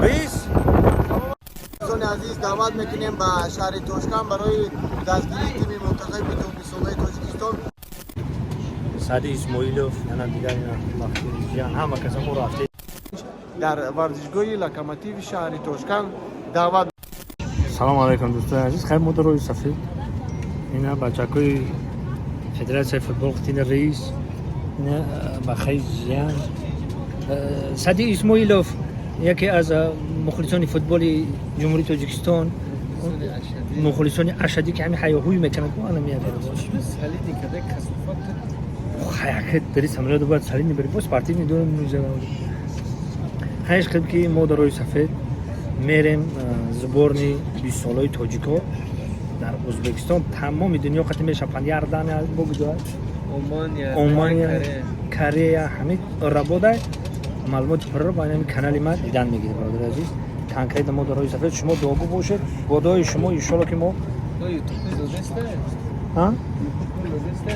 رئیس دوستان عزیز دعوت میکنیم به شهر توشکان برای دستگیری تیم منتخب توپ تاجیکستان. سعدی اسماعیلوف یعنی دیگر اینا بختیاریان همه کسا ما رفته در ورزشگاه لوکوموتیو شهر توشکان دعوت. سلام علیکم دوستان عزیز، خیر مدر روی سفید اینا بچکوی فدراسیون فوتبال ختین رئیس اینا بخیر جیان سعدی اسماعیلوف یکی از مخلصان فوتبال جمهوری تاجیکستان، مخلصان اشدی که همین حیاهوی میکنه که انا میاد سالیدی که کسوفت حرکت داری سمرا دو باید سالینی بری باز پارتی میدونم میزنم خیش خیلی که ما در روی سفید میریم زبورنی 20 سالای تاجیکا در ازبکستان تمام دنیا ختم میشه پندیاردان بگذار عمان یا کره همه ربوده معلومات پر رو با این کانال ما دیدن میگیره برادر عزیز. تانکید ما در روی سفید شما دوگو باشید بودای شما ان شاء الله که ما ها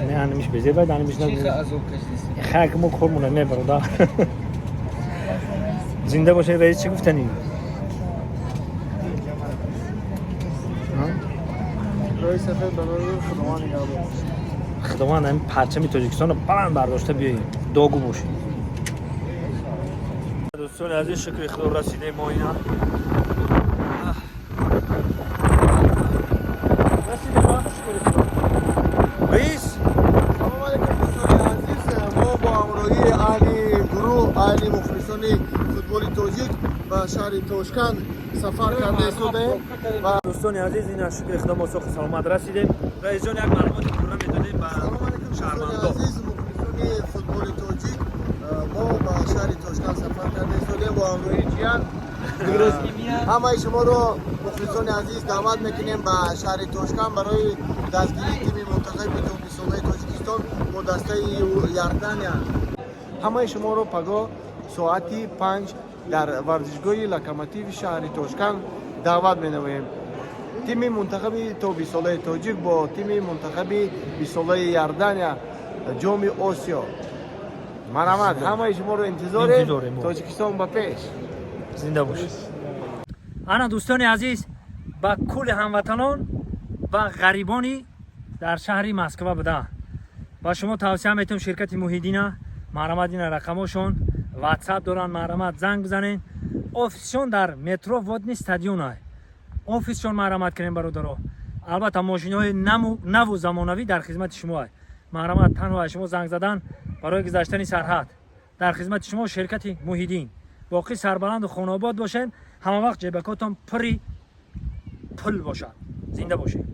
نه انا مش بزي بعد انا مش خاك مو خورمونه نه برادر زنده باشه رئیس چی گفتنی رئیس سفید برای خدمانی خدوان هم پرچم تاجیکستان رو بلند برداشته بیاییم دوگو باشه. دوستان عزیز شکر خدا رسیده ما اینا رسیده ما شکر خدا رئیس. سلام علیکم دوستان عزیز، ما با همراهی اهل گروه اهل مخلصان فوتبال تاجیک به شهر توشکان سفر کرده شدیم و دوستان عزیز اینا شکر خدا ما سوخ سلامت رسیدیم. رئیس جان یک معلومات پورا میدادیم به سلام علیکم دوستان شهروندان. عزیز مخلصان فوتبال تاجیک ما به شهر توشکان سفر کرده شدیم با همراهی جیان همه شما رو مخلصان عزیز دعوت میکنیم به شهر توشکان برای دستگیری تیم منتخب توپ تاجیکستان با دسته یاردانیا. همه شما رو پگاه ساعتی 5 در ورزشگاه لوکوموتیو شهر توشکان دعوت می‌نماییم. تیم منتخب تا 20 ساله تاجیک با تیم منتخب 20 ساله یاردانیا جام آسیا. مرحمت همه شما رو انتظار تاجیکستان با پیش. زنده باشید. انا دوستان عزیز با کل هموطنان و غریبانی در شهر مسکو بوده با شما توصیه میتونم شرکت موحدینا مرحمت این رقمشون واتساپ دارن، مرحمت زنگ بزنین. آفیسشون در مترو ودنی استادیون های آفیسشون مرحمت کنین برادرها. البته ماشین های نو و زمانوی در خدمت شما های مرحمت. تنها شما زنگ زدن برای گذشتن سرحد در خدمت شما شرکت موحدین. باقی سربلند و خانواباد باشین، همه وقت جیبکاتون پری پل باشد. زنده باشید.